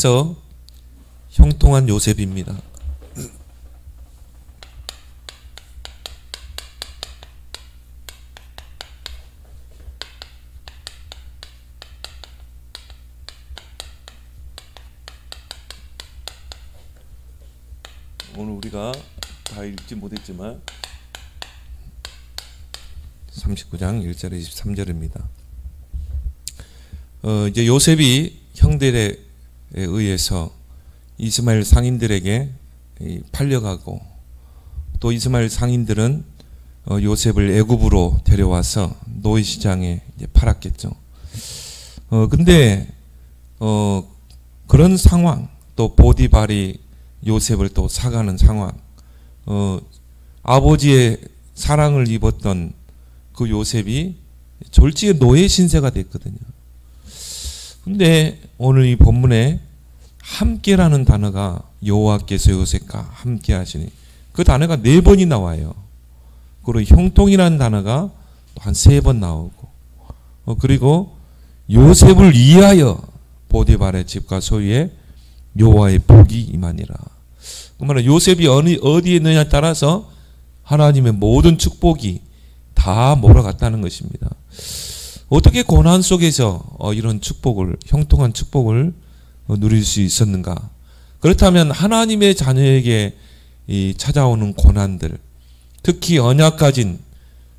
하나님께서 형통한 요셉입니다. 오늘 우리가 다 읽지 못했지만 39장 1절에 23절입니다. 이제 요셉이 형들에 의해서 이스마엘 상인들에게 팔려가고, 또 이스마엘 상인들은 요셉을 애굽으로 데려와서 노예시장에 이제 팔았겠죠. 근데 그런 상황, 또 보디발이 요셉을 또 사가는 상황, 아버지의 사랑을 입었던 그 요셉이 졸지에 노예 신세가 됐거든요. 근데 오늘 이 본문에 함께라는 단어가 여호와께서 요셉과 함께 하시니, 그 단어가 4번이 나와요. 그리고 형통이라는 단어가 한 3번 나오고, 그리고 요셉을 위하여 보디발의 집과 소유에 여호와의 복이 임하니라. 그 말은 요셉이 어디에 있느냐에 따라서 하나님의 모든 축복이 다 몰아갔다는 것입니다. 어떻게 고난 속에서 이런 축복을, 형통한 축복을 누릴 수 있었는가? 그렇다면 하나님의 자녀에게 찾아오는 고난들, 특히 언약 가진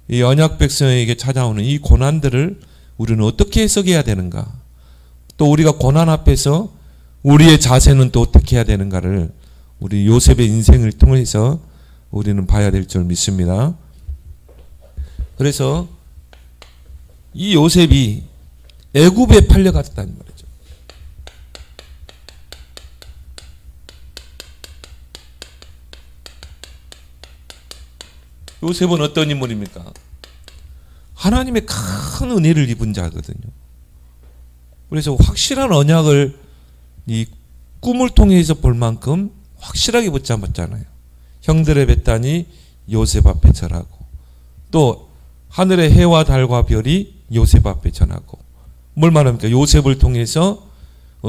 이 언약 백성에게 찾아오는 이 고난들을 우리는 어떻게 해석해야 되는가? 또 우리가 고난 앞에서 우리의 자세는 또 어떻게 해야 되는가를 우리 요셉의 인생을 통해서 우리는 봐야 될 줄 믿습니다. 그래서 이 요셉이 애굽에 팔려갔다는 말이죠. 요셉은 어떤 인물입니까? 하나님의 큰 은혜를 입은 자거든요. 그래서 확실한 언약을 이 꿈을 통해서 볼 만큼 확실하게 붙잡았잖아요. 형들의 뱃단이 요셉 앞에 절하고, 또 하늘의 해와 달과 별이 요셉 앞에 전하고, 뭘 말합니까? 요셉을 통해서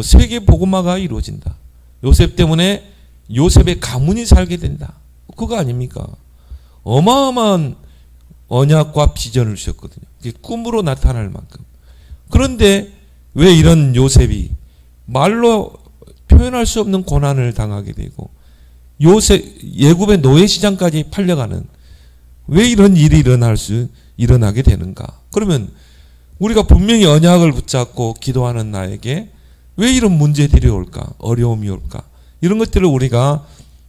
세계 복음화가 이루어진다. 요셉 때문에 요셉의 가문이 살게 된다. 그거 아닙니까? 어마어마한 언약과 비전을 주셨거든요. 그게 꿈으로 나타날 만큼. 그런데 왜 이런 요셉이 말로 표현할 수 없는 고난을 당하게 되고, 애굽의 노예시장까지 팔려가는, 왜 이런 일이 일어나게 되는가? 그러면 우리가 분명히 언약을 붙잡고 기도하는 나에게 왜 이런 문제들이 올까? 어려움이 올까? 이런 것들을 우리가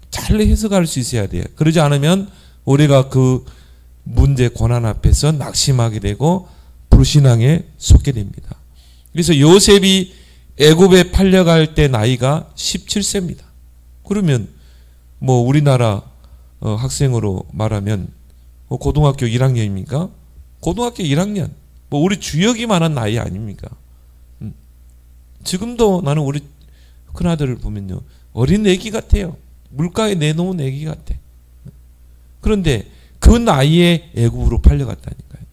잘 해석할 수 있어야 돼요. 그러지 않으면 우리가 그 문제, 고난 앞에서 낙심하게 되고 불신앙에 속게 됩니다. 그래서 요셉이 애굽에 팔려갈 때 나이가 17세입니다. 그러면 뭐 우리나라 학생으로 말하면 고등학교 1학년입니까? 고등학교 1학년. 뭐 우리 주역이 많은 나이 아닙니까? 지금도 나는 우리 큰아들을 보면요, 어린 애기 같아요. 물가에 내놓은 애기 같아. 그런데 그 나이에 애굽으로 팔려갔다니까요.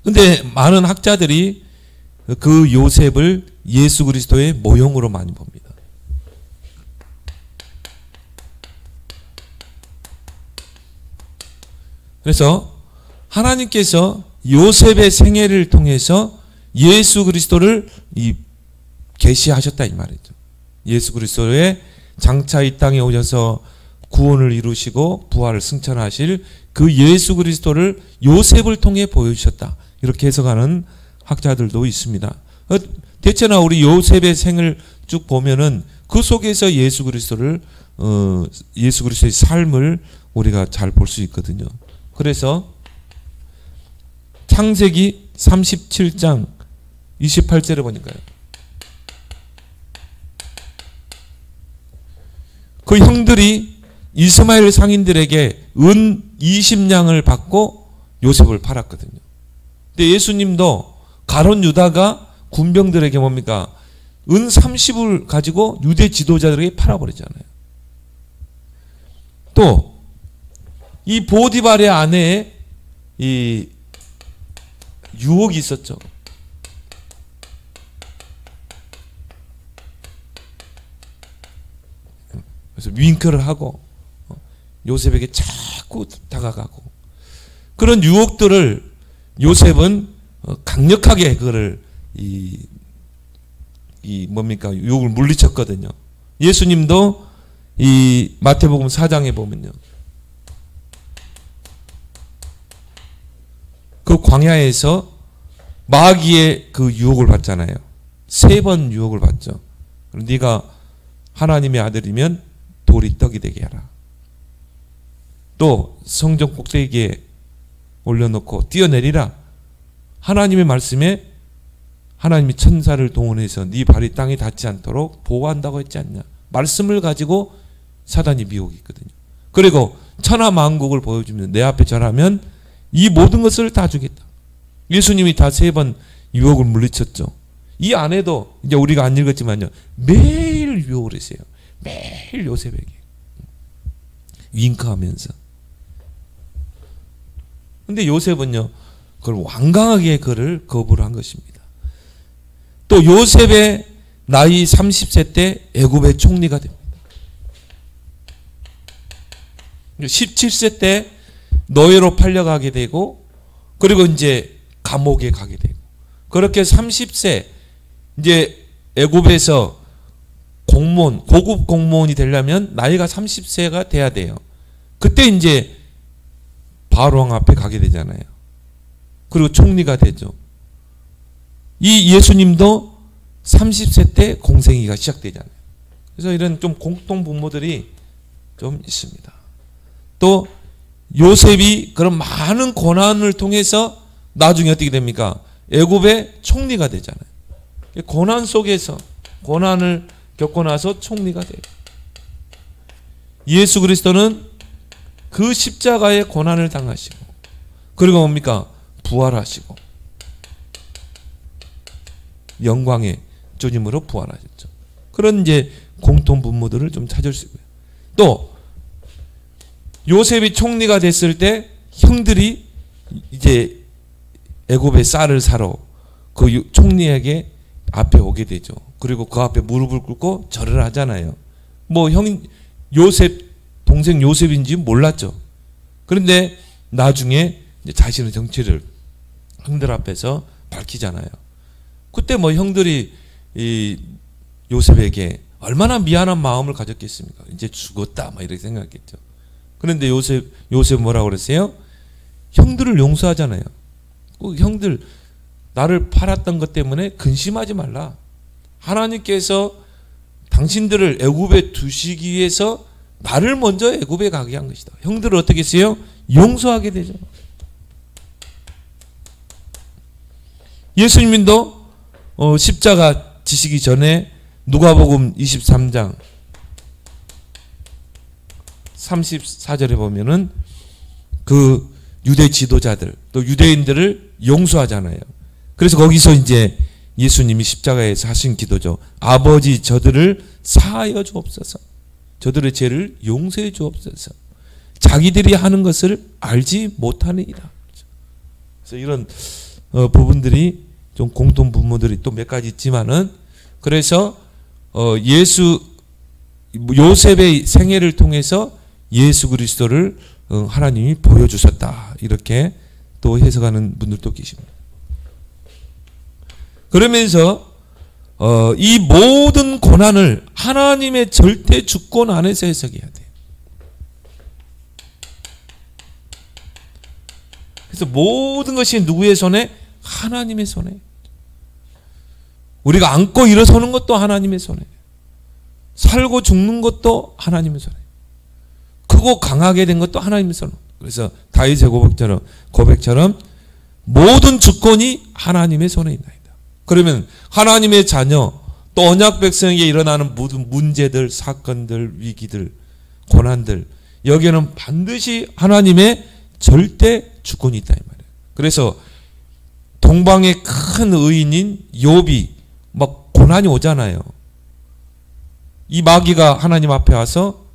근데 많은 학자들이 그 요셉을 예수 그리스도의 모형으로 많이 봅니다. 그래서 하나님께서 요셉의 생애를 통해서 예수 그리스도를 계시하셨다 이 말이죠. 예수 그리스도의 장차 이 땅에 오셔서 구원을 이루시고 부활을 승천하실 그 예수 그리스도를 요셉을 통해 보여주셨다. 이렇게 해석하는 학자들도 있습니다. 대체나 우리 요셉의 생을 쭉 보면은 그 속에서 예수 그리스도의 삶을 우리가 잘 볼 수 있거든요. 그래서 창세기 37장 28절에 보니까요, 그 형들이 이스마엘 상인들에게 은 20냥을 받고 요셉을 팔았거든요. 근데 예수님도 가룟 유다가 군병들에게 뭡니까? 은 30을 가지고 유대 지도자들에게 팔아버리잖아요. 또 이 보디발의 아내에 이 유혹이 있었죠. 그래서 윙크를 하고 요셉에게 자꾸 다가가고 그런 유혹들을 요셉은 강력하게 그거를 뭡니까 유혹을 물리쳤거든요. 예수님도 이 마태복음 4장에 보면요. 그 광야에서 마귀의 그 유혹을 받잖아요. 3번 유혹을 받죠. 네가 하나님의 아들이면 돌이 떡이 되게 하라. 또 성전 꼭대기에 올려놓고 뛰어내리라. 하나님의 말씀에 하나님이 천사를 동원해서 네 발이 땅에 닿지 않도록 보호한다고 했지 않냐. 말씀을 가지고 사단이 미혹이 있거든요. 그리고 천하만국을 보여주면 내 앞에 절하면 이 모든 것을 다 주겠다. 예수님이 다 3번 유혹을 물리쳤죠. 이 안에도 이제 우리가 안 읽었지만요. 매일 유혹을 했어요. 매일 요셉에게. 윙크하면서. 근데 요셉은요. 그걸 완강하게 그를 거부를 한 것입니다. 또 요셉의 나이 30세 때 애굽의 총리가 됩니다. 17세 때 노예로 팔려가게 되고 그리고 이제 감옥에 가게 되고 그렇게 30세 이제 애굽에서 공무원 고급 공무원이 되려면 나이가 30세가 돼야 돼요. 그때 이제 바로왕 앞에 가게 되잖아요. 그리고 총리가 되죠. 이 예수님도 30세 때 공생애가 시작되잖아요. 그래서 이런 좀 공통 분모들이 좀 있습니다. 또 요셉이 그런 많은 고난을 통해서 나중에 어떻게 됩니까? 애굽의 총리가 되잖아요. 고난 속에서 고난을 겪고 나서 총리가 돼요. 예수 그리스도는 그 십자가의 고난을 당하시고 그리고 뭡니까? 부활하시고 영광의 주님으로 부활하셨죠. 그런 이제 공통 분모들을 좀 찾을 수 있고요. 또 요셉이 총리가 됐을 때 형들이 이제 애굽의 쌀을 사러 그 총리에게 앞에 오게 되죠. 그리고 그 앞에 무릎을 꿇고 절을 하잖아요. 뭐 요셉 동생 요셉인지 몰랐죠. 그런데 나중에 이제 자신의 정체를 형들 앞에서 밝히잖아요. 그때 뭐 형들이 이 요셉에게 얼마나 미안한 마음을 가졌겠습니까? 이제 죽었다 막 이렇게 생각했겠죠. 그런데 요셉 뭐라고 그랬어요? 형들을 용서하잖아요. 형들 나를 팔았던 것 때문에 근심하지 말라. 하나님께서 당신들을 애굽에 두시기 위해서 나를 먼저 애굽에 가게 한 것이다. 형들을 어떻게 했어요? 용서하게 되죠. 예수님도 십자가 지시기 전에 누가복음 23장 34절에 보면은 그 유대 지도자들 또 유대인들을 용서하잖아요. 그래서 거기서 이제 예수님이 십자가에서 하신 기도죠. 아버지 저들을 사하여 주옵소서. 저들의 죄를 용서해 주옵소서. 자기들이 하는 것을 알지 못하느니라. 그래서 이런 부분들이 좀 공통 분모들이 또 몇 가지 있지만은 그래서 요셉의 생애를 통해서 예수 그리스도를 하나님이 보여주셨다. 이렇게 또 해석하는 분들도 계십니다. 그러면서 이 모든 고난을 하나님의 절대 주권 안에서 해석해야 돼요. 그래서 모든 것이 누구의 손에? 하나님의 손에. 우리가 앉고 일어서는 것도 하나님의 손에. 살고 죽는 것도 하나님의 손에. 크고 강하게 된 것도 하나님의 손에. 그래서 다윗의 고백처럼 모든 주권이 하나님의 손에 있나이다. 그러면 하나님의 자녀 또 언약 백성에게 일어나는 모든 문제들, 사건들, 위기들, 고난들 여기에는 반드시 하나님의 절대 주권이 있다 이 말이에요. 그래서 동방의 큰 의인인 욥이 막 고난이 오잖아요. 이 마귀가 하나님 앞에 와서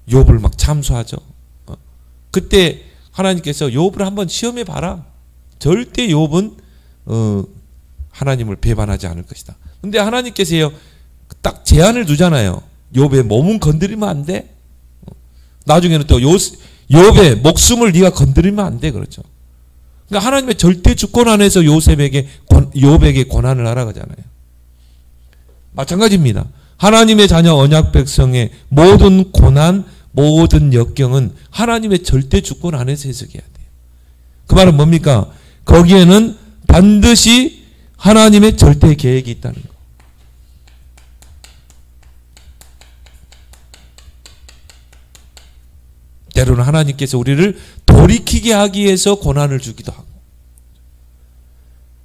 욥을 막 참수하죠. 그때 하나님께서 욥을 한번 시험해 봐라. 절대 욥은 하나님을 배반하지 않을 것이다. 근데 하나님께서요 딱 제한을 두잖아요. 욥의 몸은 건드리면 안 돼. 나중에는 또 욥의 목숨을 네가 건드리면 안 돼. 그렇죠. 그러니까 하나님의 절대 주권 안에서 욥에게 고난을 하라 그러잖아요. 마찬가지입니다. 하나님의 자녀 언약 백성의 모든 고난, 모든 역경은 하나님의 절대 주권 안에서 해석해야 돼요. 그 말은 뭡니까? 거기에는 반드시 하나님의 절대 계획이 있다는 거. 때로는 하나님께서 우리를 돌이키게 하기 위해서 고난을 주기도 하고.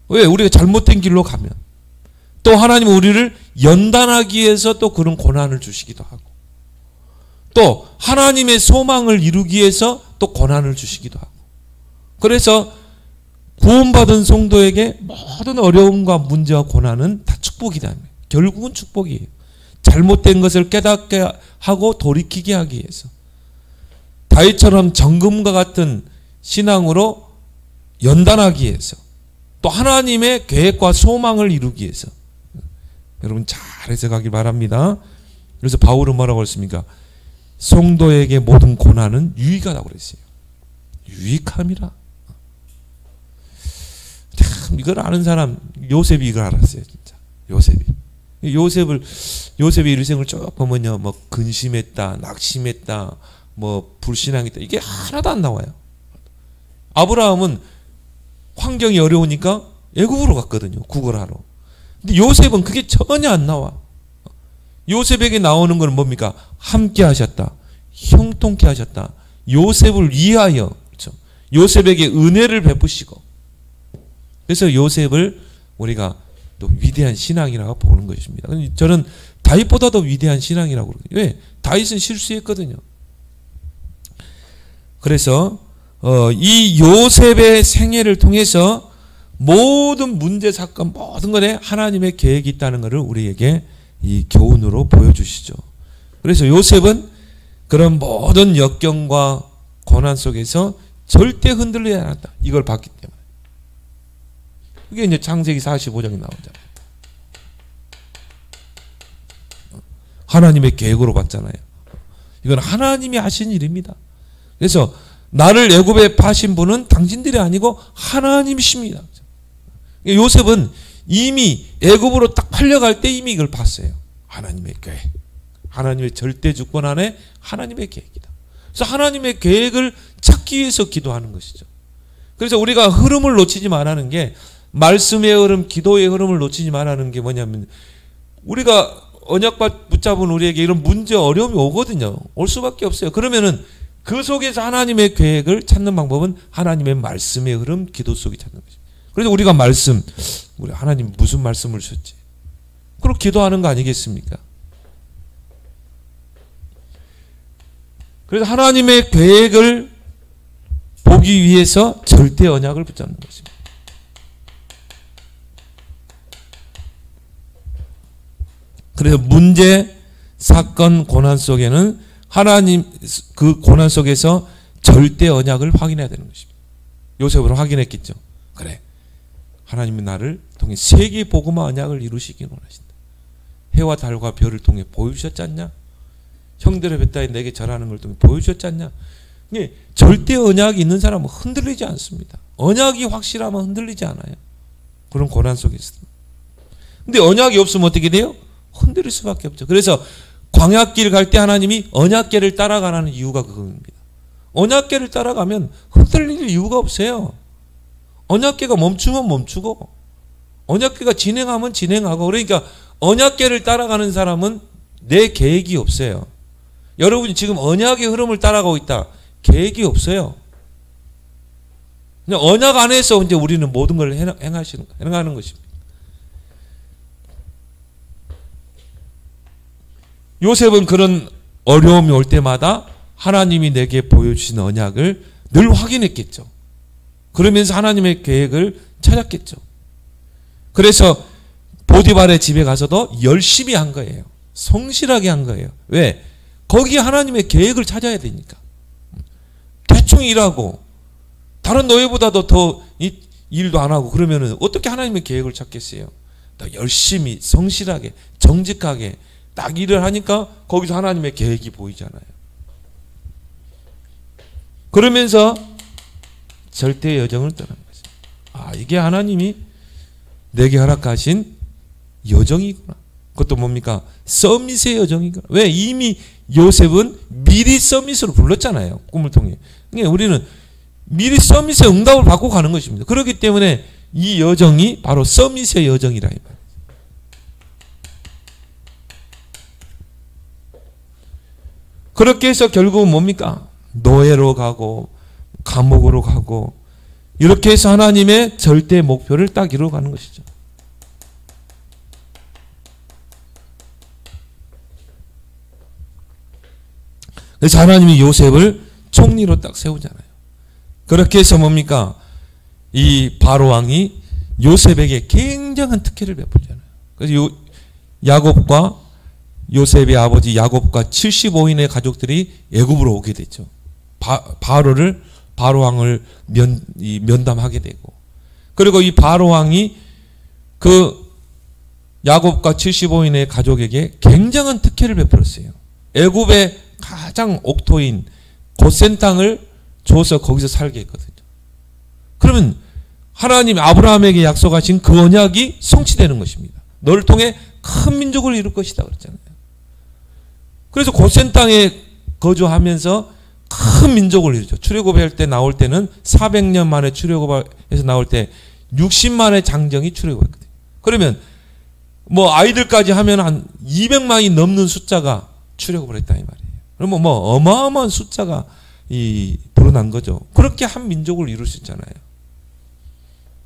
왜? 우리가 잘못된 길로 가면. 또 하나님은 우리를 연단하기 위해서 또 그런 고난을 주시기도 하고. 또 하나님의 소망을 이루기 위해서 또 고난을 주시기도 하고. 그래서 구원받은 성도에게 모든 어려움과 문제와 고난은 다 축복이다. 결국은 축복이에요. 잘못된 것을 깨닫게 하고 돌이키게 하기 위해서. 다윗처럼 정금과 같은 신앙으로 연단하기 위해서. 또 하나님의 계획과 소망을 이루기 위해서. 여러분 잘 해석하길 바랍니다. 그래서 바울은 뭐라고 했습니까? 성도에게 모든 고난은 유익하다고 그랬어요. 유익함이라. 참 이걸 아는 사람 요셉이 이걸 알았어요. 진짜 요셉의 일생을 쭉 보면요, 뭐 근심했다, 낙심했다, 뭐 불신앙했다, 이게 하나도 안 나와요. 아브라함은 환경이 어려우니까 애굽으로 갔거든요. 구걸하러. 근데 요셉은 그게 전혀 안 나와. 요셉에게 나오는 건 뭡니까? 함께 하셨다, 형통케 하셨다, 요셉을 위하여, 그렇죠? 요셉에게 은혜를 베푸시고. 그래서 요셉을 우리가 또 위대한 신앙이라고 보는 것입니다. 저는 다윗보다 더 위대한 신앙이라고 그러거든요. 왜? 다윗은 실수했거든요. 그래서 이 요셉의 생애를 통해서 모든 문제, 사건, 모든 것에 하나님의 계획이 있다는 것을 우리에게 이 교훈으로 보여주시죠. 그래서 요셉은 그런 모든 역경과 고난 속에서 절대 흔들리지 않았다. 이걸 봤기 때문에. 그게 이제 창세기 45장에 나오잖아요. 하나님의 계획으로 봤잖아요. 이건 하나님이 하신 일입니다. 그래서 나를 애굽에 파신 분은 당신들이 아니고 하나님이십니다. 요셉은 이미 애굽으로 딱 팔려갈 때 이미 이걸 봤어요. 하나님의 계획, 하나님의 절대 주권 안에 하나님의 계획이다. 그래서 하나님의 계획을 찾기 위해서 기도하는 것이죠. 그래서 우리가 흐름을 놓치지 말라는 게, 말씀의 흐름, 기도의 흐름을 놓치지 말라는 게 뭐냐면, 우리가 언약 붙잡은 우리에게 이런 문제, 어려움이 오거든요. 올 수밖에 없어요. 그러면은 그 속에서 하나님의 계획을 찾는 방법은 하나님의 말씀의 흐름, 기도 속에 찾는 거죠. 그래서 우리가 말씀, 우리 하나님 무슨 말씀을 주셨지? 그럼 기도하는 거 아니겠습니까? 그래서 하나님의 계획을 보기 위해서 절대 언약을 붙잡는 것입니다. 그래서 문제, 사건, 고난 속에는 하나님, 그 고난 속에서 절대 언약을 확인해야 되는 것입니다. 요셉으로 확인했겠죠. 그래, 하나님은 나를 통해 세계 복음화 언약을 이루시기 원하신다. 해와 달과 별을 통해 보여주셨지 않냐? 형들의 뱃다에 내게 절하는 걸 통해 보여주셨지 않냐? 절대 언약이 있는 사람은 흔들리지 않습니다. 언약이 확실하면 흔들리지 않아요. 그런 고난 속에 있습니다. 근데 언약이 없으면 어떻게 돼요? 흔들릴 수밖에 없죠. 그래서 광야길 갈 때 하나님이 언약궤를 따라가라는 이유가 그겁니다. 언약궤를 따라가면 흔들릴 이유가 없어요. 언약궤가 멈추면 멈추고, 언약궤가 진행하면 진행하고. 그러니까 언약궤를 따라가는 사람은 내 계획이 없어요. 여러분이 지금 언약의 흐름을 따라가고 있다. 계획이 없어요. 그냥 언약 안에서 이제 우리는 모든 걸 행하는 것입니다. 요셉은 그런 어려움이 올 때마다 하나님이 내게 보여주신 언약을 늘 확인했겠죠. 그러면서 하나님의 계획을 찾았겠죠. 그래서 보디발의 집에 가서도 열심히 한 거예요. 성실하게 한 거예요. 왜? 거기 하나님의 계획을 찾아야 되니까. 대충 일하고 다른 노예보다도 더 일도 안 하고 그러면은 어떻게 하나님의 계획을 찾겠어요? 더 열심히, 성실하게, 정직하게 딱 일을 하니까 거기서 하나님의 계획이 보이잖아요. 그러면서 절대 여정을 떠난 거죠. 아, 이게 하나님이 내게 허락하신 여정이구나. 그것도 뭡니까? 서밋의 여정이구나. 왜? 이미 요셉은 미리 서밋으로 불렀잖아요. 꿈을 통해. 그러니까 우리는 미리 서밋의 응답을 받고 가는 것입니다. 그렇기 때문에 이 여정이 바로 서밋의 여정이라 이 말이에요. 그렇게 해서 결국은 뭡니까? 노예로 가고 감옥으로 가고 이렇게 해서 하나님의 절대 목표를 딱 이루어가는 것이죠. 그래서 하나님이 요셉을 총리로 딱 세우잖아요. 그렇게 해서 뭡니까? 이 바로 왕이 요셉에게 굉장한 특혜를 베풀잖아요. 그래서 야곱과 요셉의 아버지 야곱과 75인의 가족들이 애굽으로 오게 됐죠. 바로 왕을 면담하게 되고, 그리고 이 바로 왕이 그 야곱과 75인의 가족에게 굉장한 특혜를 베풀었어요. 애굽의 가장 옥토인 고센 땅을 줘서 거기서 살게 했거든요. 그러면 하나님 아브라함에게 약속하신 그 언약이 성취되는 것입니다. 너를 통해 큰 민족을 이룰 것이다 그랬잖아요. 그래서 고센 땅에 거주하면서 큰 민족을 이루죠. 출애굽할 때 나올 때는 400년 만에 출애굽해서 나올 때 60만의 장정이 출애굽했거든요. 그러면 뭐 아이들까지 하면 한 200만이 넘는 숫자가 출애굽을 했다 이 말이에요. 그러면 뭐 어마어마한 숫자가 불어난 거죠. 그렇게 한 민족을 이룰 수 있잖아요.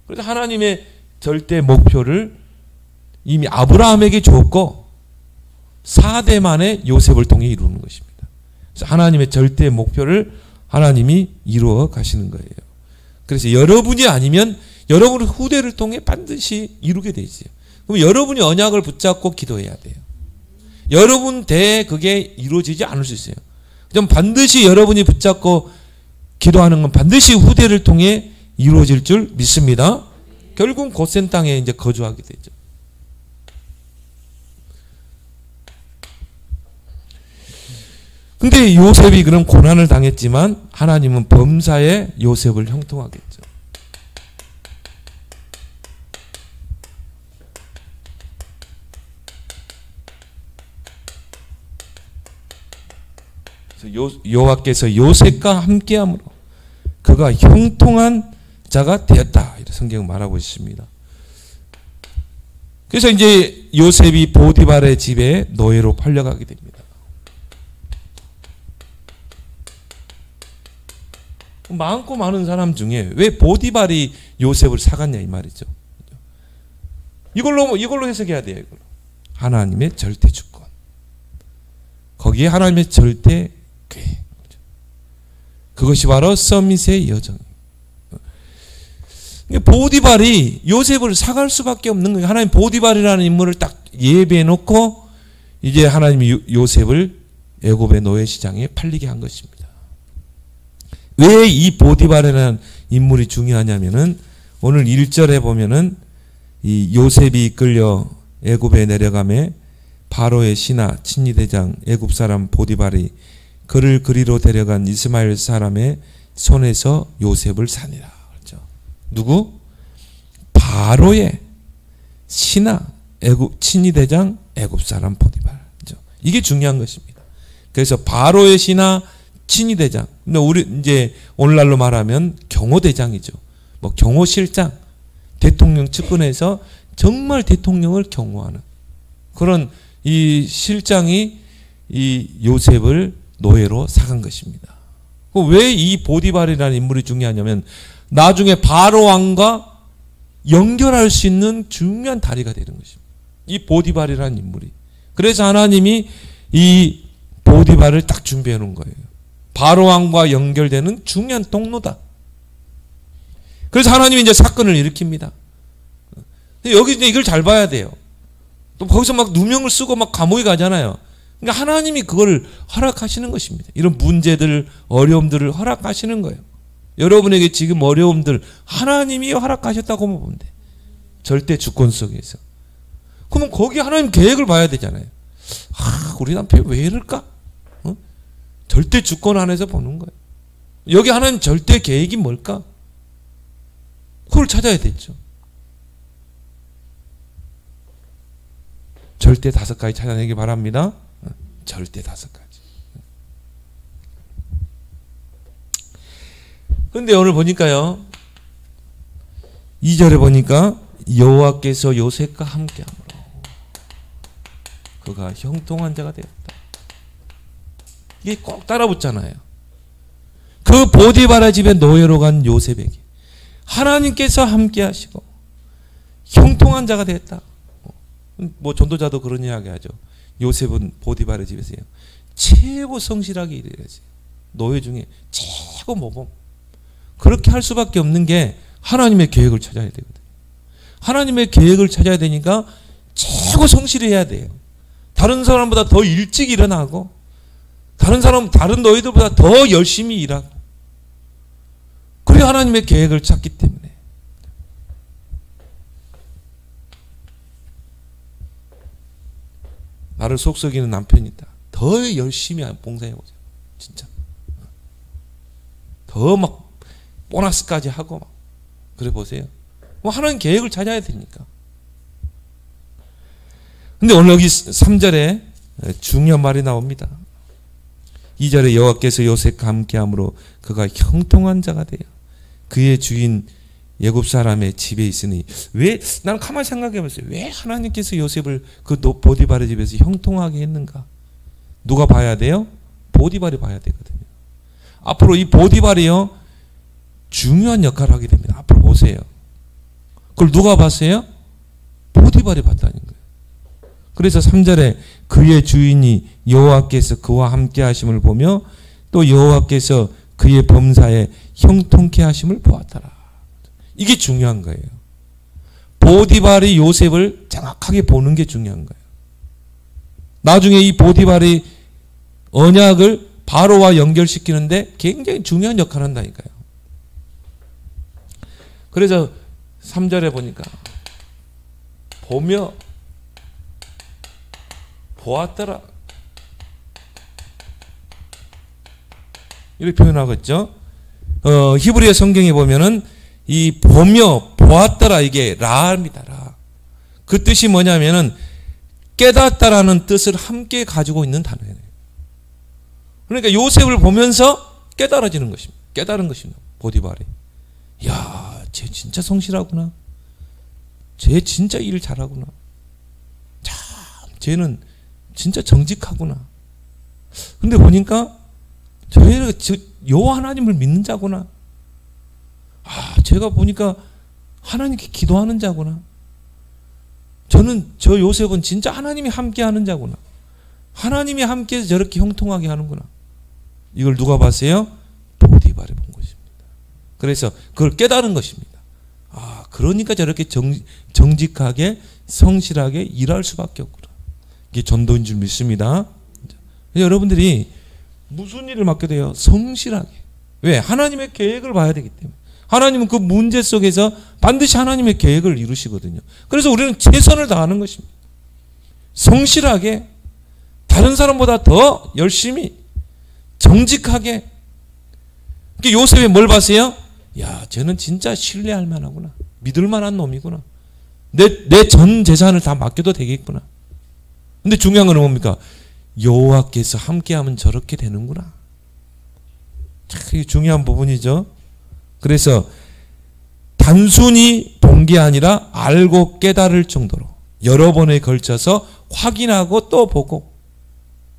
그래서 하나님의 절대 목표를 이미 아브라함에게 주었고 4대 만에 요셉을 통해 이루는 것입니다. 그래서 하나님의 절대 목표를 하나님이 이루어 가시는 거예요. 그래서 여러분이 아니면 여러분의 후대를 통해 반드시 이루게 되지요. 그럼 여러분이 언약을 붙잡고 기도해야 돼요. 여러분 대에 그게 이루어지지 않을 수 있어요. 그럼 반드시 여러분이 붙잡고 기도하는 건 반드시 후대를 통해 이루어질 줄 믿습니다. 결국 고센 땅에 이제 거주하게 되죠. 근데 요셉이 그런 고난을 당했지만 하나님은 범사에 요셉을 형통하겠죠. 그래서 여호와께서 요셉과 함께함으로 그가 형통한 자가 되었다. 이렇게 성경은 말하고 있습니다. 그래서 이제 요셉이 보디발의 집에 노예로 팔려가게 됩니다. 많고 많은 사람 중에 왜 보디발이 요셉을 사갔냐 이 말이죠. 이걸로 해석해야 돼요. 이걸로. 하나님의 절대 주권. 거기에 하나님의 절대 계획. 그것이 바로 서밋의 여정이에요. 보디발이 요셉을 사갈 수밖에 없는 거예요. 하나님 보디발이라는 인물을 딱 예배해 놓고 이제 하나님이 요셉을 애굽의 노예 시장에 팔리게 한 것입니다. 왜 이 보디발이라는 인물이 중요하냐면은 오늘 1절에 보면은 이 요셉이 이끌려 애굽에 내려가매 바로의 신하 친위대장 애굽 사람 보디발이 그를 그리로 데려간 이스마엘 사람의 손에서 요셉을 사니라. 그렇죠? 누구? 바로의 신하 애굽 친위대장 애굽 사람 보디발. 그렇죠? 이게 중요한 것입니다. 그래서 바로의 신하 친위대장. 근데 우리 이제 오늘날로 말하면 경호대장이죠. 뭐 경호실장, 대통령 측근에서 정말 대통령을 경호하는 그런 이 실장이 이 요셉을 노예로 사간 것입니다. 왜 이 보디발이라는 인물이 중요하냐면 나중에 바로 왕과 연결할 수 있는 중요한 다리가 되는 것입니다. 이 보디발이라는 인물이. 그래서 하나님이 이 보디발을 딱 준비해 놓은 거예요. 바로 왕과 연결되는 중요한 통로다. 그래서 하나님이 이제 사건을 일으킵니다. 여기 이제 이걸 잘 봐야 돼요. 또 거기서 막 누명을 쓰고 막 감옥에 가잖아요. 그러니까 하나님이 그걸 허락하시는 것입니다. 이런 문제들, 어려움들을 허락하시는 거예요. 여러분에게 지금 어려움들 하나님이 허락하셨다고 보면 돼. 절대 주권 속에서. 그러면 거기 하나님 계획을 봐야 되잖아요. 우리 남편이 왜 이럴까? 절대 주권 안에서 보는 거예요. 여기 하는 절대 계획이 뭘까? 그걸 찾아야 되죠. 절대 5가지 찾아내기 바랍니다. 절대 5가지. 그런데 오늘 보니까요, 2절에 보니까 여호와께서 요셉과 함께함으로 그가 형통한 자가 되었다. 이게 꼭 따라붙잖아요. 그 보디바라 집에 노예로 간 요셉에게 하나님께서 함께 하시고 형통한 자가 되었다. 뭐 전도자도 그런 이야기 하죠. 요셉은 보디바라 집에서요, 최고 성실하게 일해야지. 노예 중에 최고 모범. 그렇게 할 수밖에 없는 게 하나님의 계획을 찾아야 되거든요. 하나님의 계획을 찾아야 되니까 최고 성실해야 돼요. 다른 사람보다 더 일찍 일어나고 다른 노예들보다 더 열심히 일하고, 그래야 하나님의 계획을 찾기 때문에. 나를 속썩이는 남편이 있다. 더 열심히 봉사해보자. 진짜. 더 막 보너스까지 하고 막. 그래 보세요. 뭐 하나님 계획을 찾아야 되니까. 근데 오늘 여기 3절에 중요한 말이 나옵니다. 2절에 여호와께서 요셉과 함께함으로 그가 형통한 자가 되어 그의 주인 애굽 사람의 집에 있으니. 왜, 나는 가만히 생각해 봤어요. 왜 하나님께서 요셉을 그 보디바르 집에서 형통하게 했는가? 누가 봐야 돼요? 보디발이 봐야 되거든요. 앞으로 이 보디발이요, 중요한 역할을 하게 됩니다. 앞으로 보세요. 그걸 누가 봤어요? 보디발이 봤다는 거예요. 그래서 3절에 그의 주인이 여호와께서 그와 함께 하심을 보며 또 여호와께서 그의 범사에 형통케 하심을 보았더라. 이게 중요한 거예요. 보디발이 요셉을 정확하게 보는 게 중요한 거예요. 나중에 이 보디발이 언약을 바로와 연결시키는데 굉장히 중요한 역할을 한다니까요. 그래서 3절에 보니까 보며 보았더라 이렇게 표현하고 있죠. 히브리어 성경에 보면은 이 보며 보았더라, 이게 라입니다. 라. 그 뜻이 뭐냐면은 깨닫다라는 뜻을 함께 가지고 있는 단어예요. 그러니까 요셉을 보면서 깨달아지는 것입니다. 깨달은 것입니다. 보디발이. 야, 쟤 진짜 성실하구나. 쟤 진짜 일 잘하구나. 참, 쟤는 진짜 정직하구나. 근데 보니까 저희는 여호와 하나님을 믿는 자구나. 아, 제가 보니까 하나님께 기도하는 자구나. 저 요셉은 진짜 하나님이 함께하는 자구나. 하나님이 함께해서 저렇게 형통하게 하는구나. 이걸 누가 봤어요? 보디발이 본 것입니다. 그래서 그걸 깨달은 것입니다. 아, 그러니까 저렇게 정직하게 성실하게 일할 수밖에 없구나. 이게 전도인 줄 믿습니다. 여러분들이 무슨 일을 맡게 돼요? 성실하게. 왜? 하나님의 계획을 봐야 되기 때문에. 하나님은 그 문제 속에서 반드시 하나님의 계획을 이루시거든요. 그래서 우리는 최선을 다하는 것입니다. 성실하게, 다른 사람보다 더 열심히, 정직하게. 요셉이 뭘 봤어요? 야, 쟤는 진짜 신뢰할 만하구나. 믿을 만한 놈이구나. 내 전 재산을 다 맡겨도 되겠구나. 근데 중요한 건 뭡니까? 여호와께서 함께하면 저렇게 되는구나. 참, 이게 중요한 부분이죠. 그래서 단순히 본 게 아니라 알고 깨달을 정도로 여러 번에 걸쳐서 확인하고 또 보고,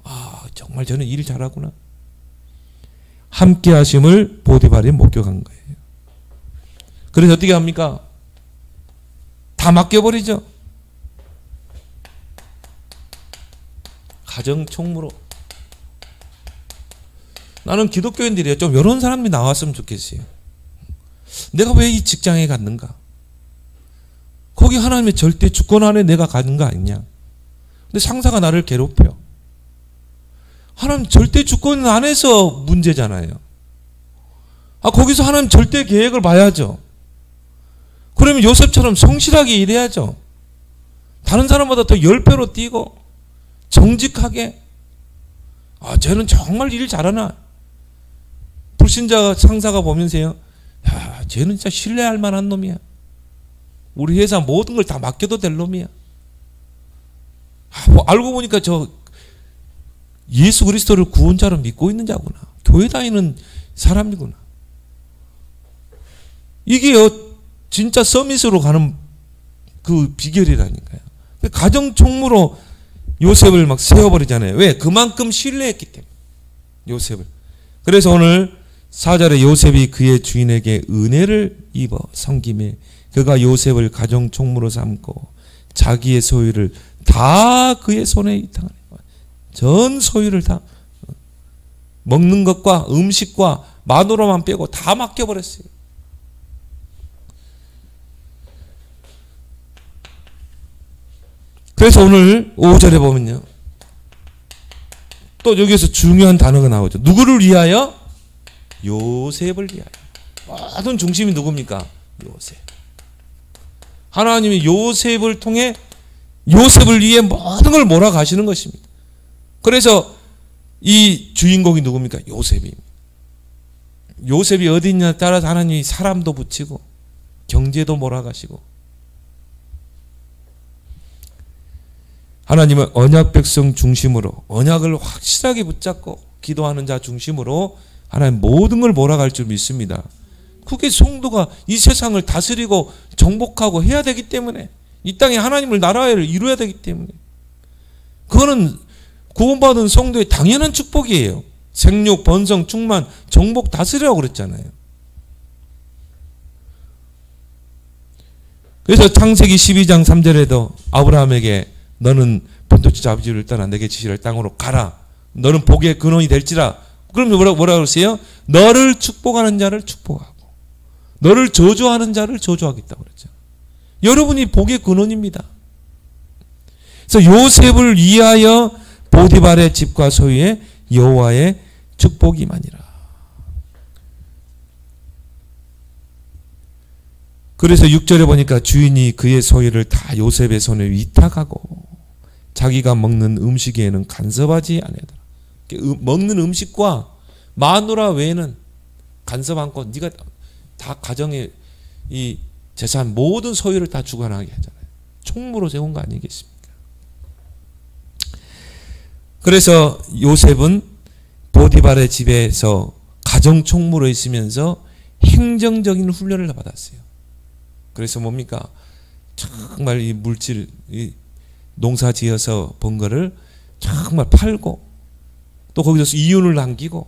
아, 정말 저는 일 잘하구나. 함께 하심을 보디발이 목격한 거예요. 그래서 어떻게 합니까? 다 맡겨버리죠. 가정 총무로. 나는 기독교인들이 좀 이런 사람이 나왔으면 좋겠어요. 내가 왜 이 직장에 갔는가? 거기 하나님의 절대 주권 안에 내가 가는 거 아니냐? 근데 상사가 나를 괴롭혀. 하나님 절대 주권 안에서 문제잖아요. 아, 거기서 하나님 절대 계획을 봐야죠. 그러면 요셉처럼 성실하게 일해야죠. 다른 사람보다 더 10배로 뛰고 정직하게, 쟤는 정말 일 잘하나. 불신자 상사가 보면서요, 야, 쟤는 진짜 신뢰할 만한 놈이야. 우리 회사 모든 걸 다 맡겨도 될 놈이야. 알고 보니까 저 예수 그리스도를 구원자로 믿고 있는 자구나. 교회 다니는 사람이구나. 이게 진짜 서밋으로 가는 그 비결이라니까요. 가정 총무로 요셉을 막 세워버리잖아요. 왜? 그만큼 신뢰했기 때문에. 요셉을. 그래서 오늘 4절에 요셉이 그의 주인에게 은혜를 입어 섬김에 그가 요셉을 가정 총무로 삼고 자기의 소유를 다 그의 손에 위탁하네. 전 소유를 다 먹는 것과 음식과 마누라만 빼고 다 맡겨버렸어요. 그래서 오늘 5절에 보면요, 또 여기에서 중요한 단어가 나오죠. 누구를 위하여? 요셉을 위하여. 모든 중심이 누굽니까? 요셉. 하나님이 요셉을 통해 요셉을 위해 모든 걸 몰아가시는 것입니다. 그래서 이 주인공이 누굽니까? 요셉입니다. 요셉이 어디 있냐에 따라서 하나님이 사람도 붙이고 경제도 몰아가시고, 하나님은 언약 백성 중심으로 언약을 확실하게 붙잡고 기도하는 자 중심으로 하나님 모든 걸 몰아갈 줄 믿습니다. 그게 성도가 이 세상을 다스리고 정복하고 해야 되기 때문에, 이 땅에 하나님을 나라를 이루어야 되기 때문에, 그거는 구원받은 성도의 당연한 축복이에요. 생육, 번성, 충만, 정복, 다스리라고 그랬잖아요. 그래서 창세기 12장 3절에도 아브라함에게 너는 본토지 아버지를 떠나 내게 지시할 땅으로 가라. 너는 복의 근원이 될지라. 그럼 뭐라고 그러세요? 너를 축복하는 자를 축복하고 너를 저주하는 자를 저주하겠다고 그랬죠. 여러분이 복의 근원입니다. 그래서 요셉을 위하여 보디발의 집과 소유에 여호와의 축복이 임하니라. 그래서 6절에 보니까 주인이 그의 소유를 다 요셉의 손에 위탁하고 자기가 먹는 음식에는 간섭하지 아니하더라. 먹는 음식과 마누라 외에는 간섭 않고 네가 다 가정의 이 재산 모든 소유를 다 주관하게 하잖아요. 총무로 세운 거 아니겠습니까? 그래서 요셉은 보디발의 집에서 가정 총무로 있으면서 행정적인 훈련을 받았어요. 그래서 뭡니까? 정말 이 물질, 이 농사 지어서 번 거를 정말 팔고 또 거기서 이윤을 남기고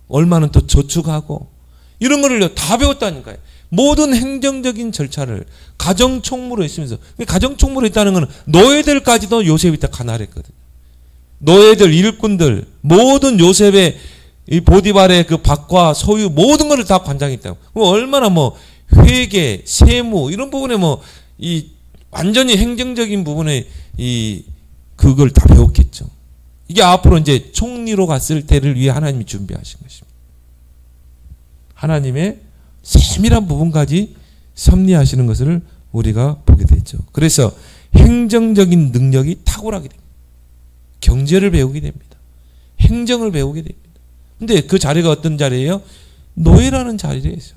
얼마는 또 저축하고 이런 거를 다 배웠다니까요. 모든 행정적인 절차를 가정 총무로 있으면서, 가정 총무로 있다는 것은 노예들까지도 요셉이 다 관할했거든요. 노예들, 일꾼들 모든 요셉의 이 보디발의 그 밭과 소유 모든 것을 다 관장했다고. 그럼 얼마나 뭐 회계, 세무 이런 부분에 뭐 이 완전히 행정적인 부분에 이 그걸 다 배웠겠죠. 이게 앞으로 이제 총리로 갔을 때를 위해 하나님이 준비하신 것입니다. 하나님의 세밀한 부분까지 섭리하시는 것을 우리가 보게 되죠. 그래서 행정적인 능력이 탁월하게 됩니다. 경제를 배우게 됩니다. 행정을 배우게 됩니다. 근데 그 자리가 어떤 자리예요? 노예라는 자리에서.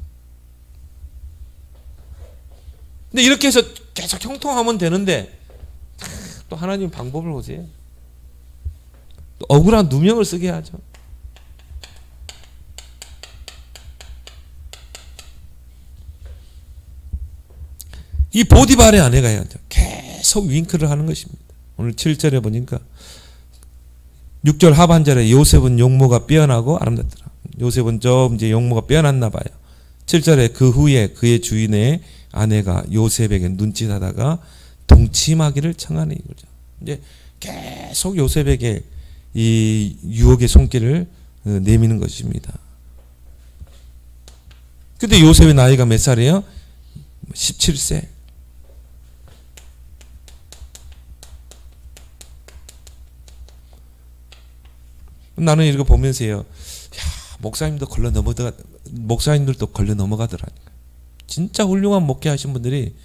근데 이렇게 해서 계속 형통하면 되는데 또 하나님 방법을 보세요. 또 억울한 누명을 쓰게 하죠. 이 보디발의 아내가 계속 윙크를 하는 것입니다. 오늘 7절에 보니까 6절 하반절에 요셉은 용모가 빼어나고 아름답더라. 요셉은 좀 이제 용모가 빼어났나 봐요. 7절에 그 후에 그의 주인의 아내가 요셉에게 눈짓하다가 동침하기를 청하니 이거죠. 이제 계속 요셉에게 이 유혹의 손길을 내미는 것입니다. 근데 요셉의 나이가 몇 살이에요? 17세. 나는 이거 보면서요, 목사님들도 걸려 넘어가더라니까. 진짜 훌륭한 목회하신 분들이,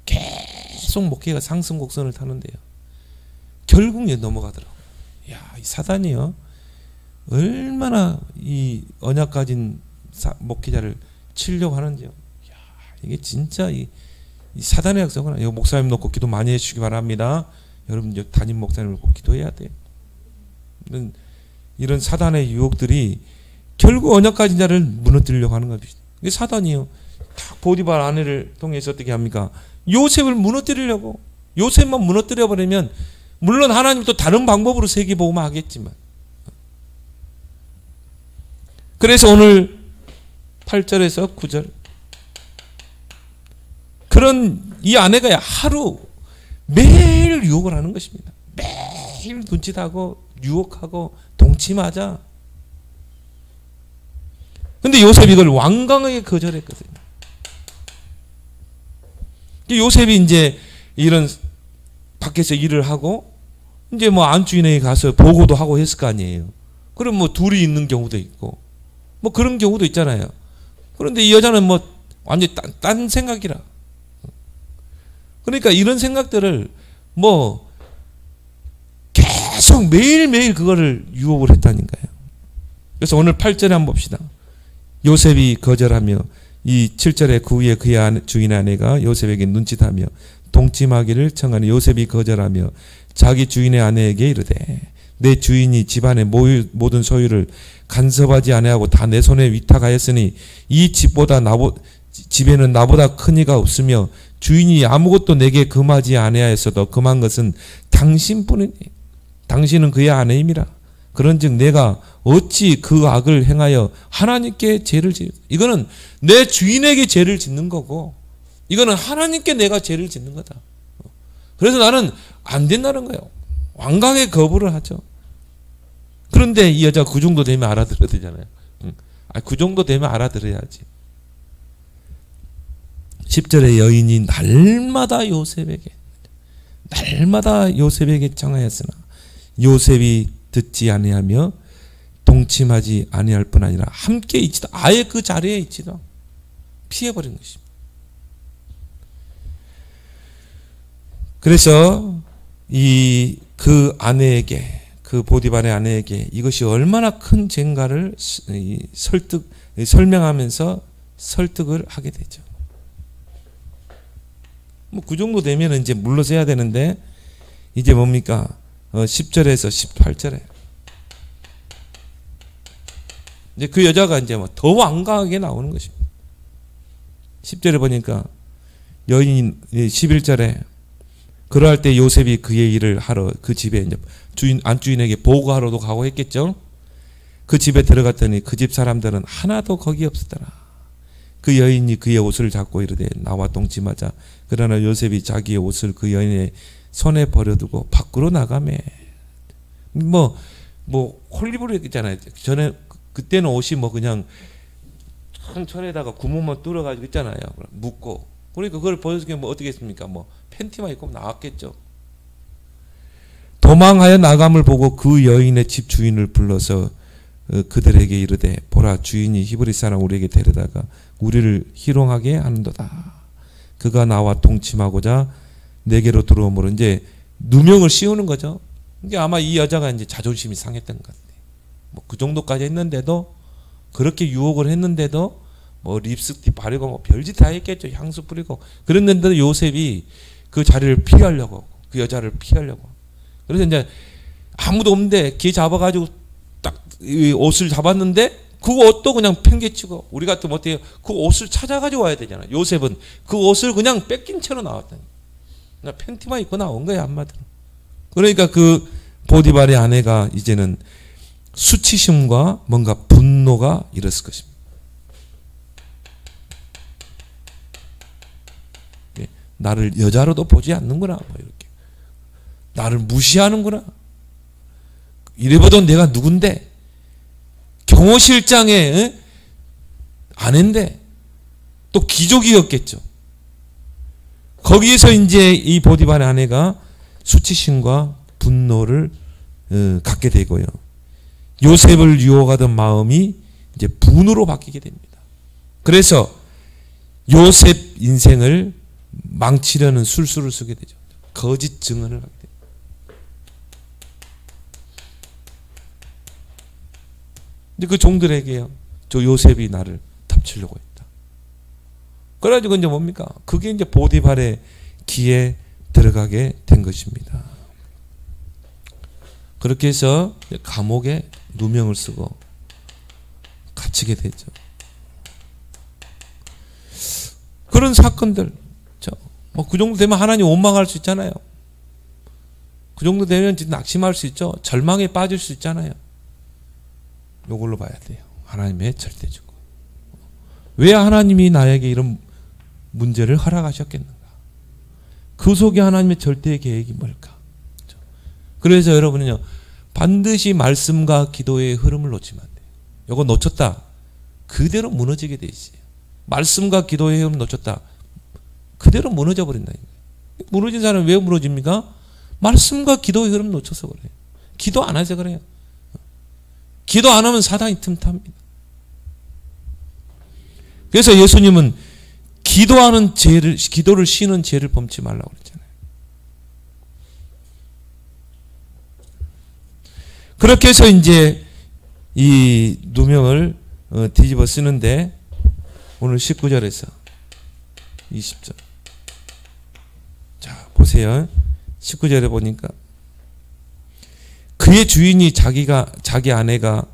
계속 목회가 상승 곡선을 타는데요. 결국 넘어가더라고. 야, 이 사단이요. 얼마나 이 언약 가진 목회자를 치려고 하는지요. 야, 이게 진짜 이 사단의 약속은 이거 목사님 놓고 기도 많이 해주시기 바랍니다. 여러분 담임 목사님을 꼭 기도해야 돼요. 이런 사단의 유혹들이 결국 언약 가진 자를 무너뜨리려고 하는 것이죠. 이게 사단이요. 보디발 아내를 통해서 어떻게 합니까? 요셉을 무너뜨리려고. 요셉만 무너뜨려 버리면 물론 하나님 또 다른 방법으로 세계복음화 하겠지만, 그래서 오늘 8절에서 9절 그런 이 아내가 하루 매일 유혹을 하는 것입니다. 매일 눈짓하고 유혹하고 동침하자. 근데 요셉이 이걸 완강하게 거절했거든요. 요셉이 이제 이런 밖에서 일을 하고 이제 뭐 안주인에게 가서 보고도 하고 했을 거 아니에요. 그럼 뭐 둘이 있는 경우도 있고 뭐 그런 경우도 있잖아요. 그런데 이 여자는 뭐 완전히 딴 생각이라. 그러니까 이런 생각들을 뭐 계속 매일매일 그거를 유혹을 했다니까요. 그래서 오늘 8절에 한번 봅시다. 요셉이 거절하며 이 7절에 그 후에 그의 주인의 아내가 요셉에게 눈짓하며 동침하기를 청하니 요셉이 거절하며 자기 주인의 아내에게 이르되 내 주인이 집안의 모든 소유를 간섭하지 아니하고 다 내 손에 위탁하였으니 이 집에는 나보다 큰 이가 없으며 주인이 아무것도 내게 금하지 아니하였어도 금한 것은 당신뿐이니 당신은 그의 아내임이라. 그런즉 내가 어찌 그 악을 행하여 하나님께 죄를 지을. 이거는 내 주인에게 죄를 짓는 거고 이거는 하나님께 내가 죄를 짓는 거다. 그래서 나는 안 된다는 거예요. 완강하게 거부를 하죠. 그런데 이 여자가 그 정도 되면 알아들어야 되잖아요. 그 정도 되면 알아들어야지. 10절에 여인이 날마다 요셉에게 청하였으나 요셉이 듣지 아니하며 동침하지 아니할 뿐 아니라 함께 있지도 아예 그 자리에 있지도 피해버린 것입니다. 그래서 그 아내에게 그 보디발의 아내에게 이것이 얼마나 큰 죄인가를 설명하면서 설득을 하게 되죠. 뭐 그 정도 되면 이제 물러서야 되는데 이제 뭡니까? 10절에서 18절에 이제 그 여자가 이제 뭐 더 완강하게 나오는 것입니다. 10절에 보니까 여인이 11절에 그러할 때 요셉이 그의 일을 하러 그 집에 이제 안주인에게 보고하러도 가고 했겠죠. 그 집에 들어갔더니 그 집 사람들은 하나도 거기 없었더라. 그 여인이 그의 옷을 잡고 이르되 나와 동침하자. 그러나 요셉이 자기의 옷을 그 여인의 손에 버려두고 밖으로 나가매. 뭐 홀리브로 했잖아요. 전에 그때는 옷이 뭐 그냥 천에다가 구멍만 뚫어가지고 있잖아요. 묶고. 그러니까 그걸 벗으면 뭐 어떻게 했습니까? 뭐 팬티만 입고 나왔겠죠. 도망하여 나감을 보고 그 여인의 집 주인을 불러서 그들에게 이르되 보라 주인이 히브리 사람 우리에게 데려다가 우리를 희롱하게 하는도다. 그가 나와 동침하고자 내게로 들어오므로 이제 누명을 씌우는 거죠. 이게 아마 이 여자가 이제 자존심이 상했던 것 같아요. 뭐 그 정도까지 했는데도 그렇게 유혹을 했는데도 뭐 립스틱 바르고 뭐 별짓 다 했겠죠. 향수 뿌리고 그랬는데도 요셉이 그 자리를 피하려고 그 여자를 피하려고. 그래서 이제 아무도 없는데 걔 잡아가지고 딱 옷을 잡았는데 그 옷도 그냥 팽개치고 우리 같으면 어때요? 그 옷을 찾아가지고 와야 되잖아요. 요셉은 그 옷을 그냥 뺏긴 채로 나왔다니. 그냥 팬티만 입고 나온 거예요. 한마디로. 그러니까 그 보디발의 아내가 이제는 수치심과 뭔가 분노가 일었을 것입니다. 나를 여자로도 보지 않는구나. 뭐 이렇게. 나를 무시하는구나. 이래보던 내가 누군데? 경호실장의 아내인데 또 귀족이었겠죠. 거기에서 이제 이 보디발의 아내가 수치심과 분노를 갖게 되고요. 요셉을 유혹하던 마음이 이제 분으로 바뀌게 됩니다. 그래서 요셉 인생을 망치려는 술수를 쓰게 되죠. 거짓 증언을 하게 됩니다. 근데 그 종들에게요, 저 요셉이 나를 덮치려고 했다. 그래가지고 이제 뭡니까? 그게 이제 보디발의 귀에 들어가게 된 것입니다. 그렇게 해서 감옥에 누명을 쓰고 갇히게 되죠. 그런 사건들, 뭐 그 정도 되면 하나님 원망할 수 있잖아요. 그 정도 되면 낙심할 수 있죠. 절망에 빠질 수 있잖아요. 이걸로 봐야 돼요. 하나님의 절대주권. 왜 하나님이 나에게 이런 문제를 허락하셨겠는가? 그 속에 하나님의 절대 계획이 뭘까? 그래서 여러분은요, 반드시 말씀과 기도의 흐름을 놓치면 안 돼요. 이거 놓쳤다, 그대로 무너지게 돼 있어요. 말씀과 기도의 흐름 놓쳤다, 그대로 무너져 버린다. 무너진 사람은 왜 무너집니까? 말씀과 기도의 흐름 놓쳐서 그래요. 기도 안 해서 그래요. 기도 안 하면 사단이 틈탑니다. 그래서 예수님은 기도하는 죄를, 기도를 쉬는 죄를 범치 말라고 그랬잖아요. 그렇게 해서 이제 이 누명을 뒤집어 쓰는데, 오늘 19절에서 20절. 자, 보세요. 19절에 보니까 그의 주인이 자기 아내가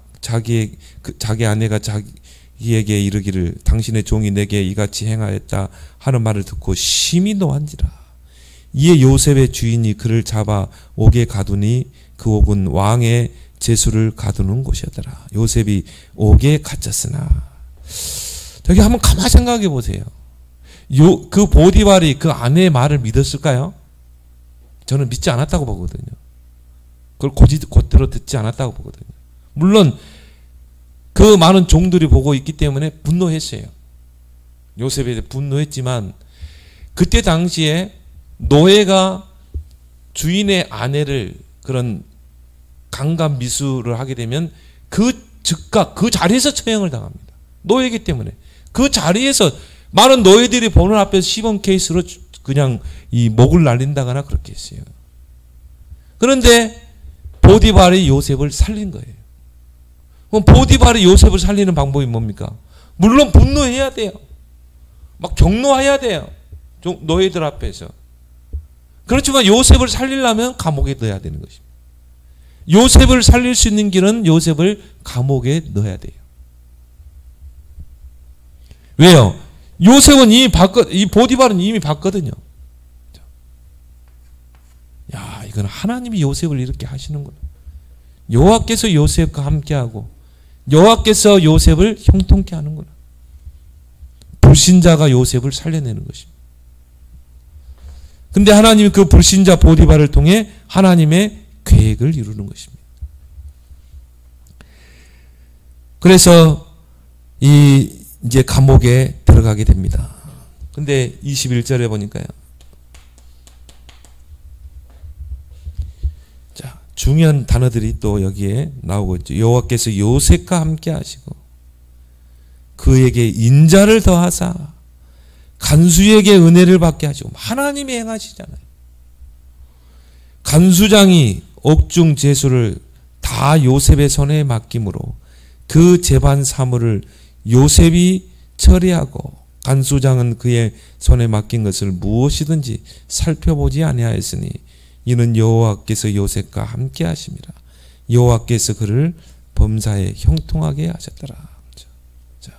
자기에게 이르기를 당신의 종이 내게 이같이 행하였다 하는 말을 듣고 심히 노한지라. 이에 요셉의 주인이 그를 잡아 옥에 가두니 그 옥은 왕의 제수를 가두는 곳이었더라. 요셉이 옥에 갇혔으나. 저기 한번 가만히 생각해 보세요. 그 보디발이 그 아내의 말을 믿었을까요? 저는 믿지 않았다고 보거든요. 그걸 곧대로 듣지 않았다고 보거든요. 물론 그 많은 종들이 보고 있기 때문에 분노했어요. 요셉에 대해 분노했지만, 그때 당시에 노예가 주인의 아내를 그런 강간 미수를 하게 되면 즉각 그 자리에서 처형을 당합니다. 노예이기 때문에. 그 자리에서 많은 노예들이 보는 앞에서 시범 케이스로 그냥 이 목을 날린다거나 그렇게 했어요. 그런데 보디발이 요셉을 살린 거예요. 그럼 보디발이 요셉을 살리는 방법이 뭡니까? 물론 분노해야 돼요. 막 경노해야 돼요. 노예들 앞에서. 그렇지만 요셉을 살리려면 감옥에 넣어야 되는 것입니다. 요셉을 살릴 수 있는 길은 요셉을 감옥에 넣어야 돼요. 왜요? 요셉은 이미 이 보디발은 이미 봤거든요. 야, 이건 하나님이 요셉을 이렇게 하시는구나. 여호와께서 요셉과 함께하고 여호와께서 요셉을 형통케 하는구나. 불신자가 요셉을 살려내는 것입니다. 근데 하나님이 그 불신자 보디발을 통해 하나님의 계획을 이루는 것입니다. 그래서 이제 감옥에 들어가게 됩니다. 근데 21절에 보니까요, 자, 중요한 단어들이 또 여기에 나오고 있죠. 여호와께서 요셉과 함께 하시고 그에게 인자를 더하사 간수에게 은혜를 받게 하시고. 하나님이 행하시잖아요. 간수장이 옥중 제수를 다 요셉의 손에 맡김으로 그 재반 사물을 요셉이 처리하고 간수장은 그의 손에 맡긴 것을 무엇이든지 살펴보지 아니하였으니 이는 여호와께서 요셉과 함께 하심이라. 여호와께서 그를 범사에 형통하게 하셨더라. 자,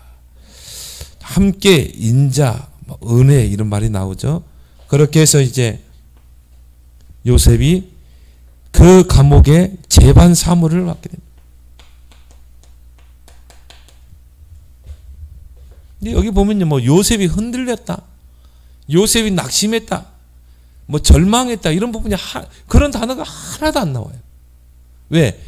함께, 인자, 은혜 이런 말이 나오죠. 그렇게 해서 이제 요셉이 그 감옥에 재반 사물을 맡게 됩니다. 근데 여기 보면요, 뭐 요셉이 흔들렸다, 요셉이 낙심했다, 뭐 절망했다 이런 부분이 그런 단어가 하나도 안 나와요. 왜?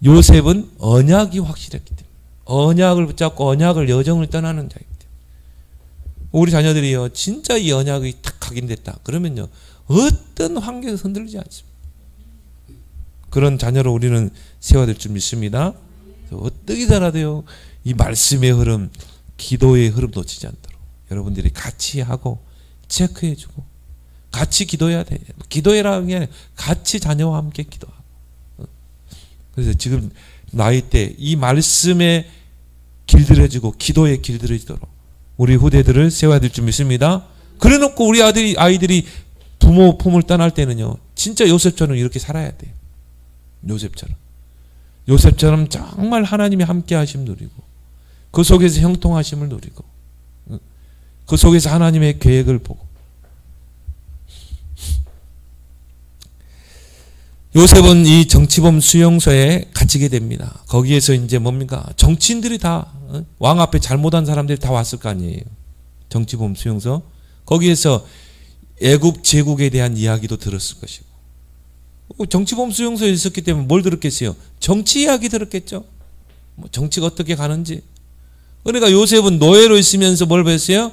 요셉은 언약이 확실했기 때문에. 언약을 붙잡고 언약을 여정을 떠나는 자이기 때문에. 우리 자녀들이요, 진짜 이 언약이 탁 각인됐다 그러면요, 어떤 환경에서 흔들리지 않습니다. 그런 자녀로 우리는 세워야 될 줄 믿습니다. 어떻게더라도요, 이 말씀의 흐름, 기도의 흐름 놓치지 않도록 여러분들이 같이 하고 체크해주고 같이 기도해야 돼. 기도해라는 게 아니라 같이 자녀와 함께 기도하고. 그래서 지금 나이 때 이 말씀에 길들여지고 기도에 길들여지도록 우리 후대들을 세워야 될 줄 믿습니다. 그래놓고 우리 아이들이 부모 품을 떠날 때는요, 진짜 요셉처럼 이렇게 살아야 돼요. 요셉처럼 정말 하나님의 함께 하심 누리고, 그 속에서 형통하심을 누리고, 그 속에서 하나님의 계획을 보고. 요셉은 이 정치범 수용소에 갇히게 됩니다. 거기에서 이제 뭡니까? 정치인들이 다, 왕 앞에 잘못한 사람들이 다 왔을 거 아니에요. 정치범 수용소. 거기에서 애굽 제국에 대한 이야기도 들었을 것이고, 정치범 수용소에 있었기 때문에 뭘 들었겠어요? 정치 이야기 들었겠죠. 정치가 어떻게 가는지. 그러니까 요셉은 노예로 있으면서 뭘 배웠어요?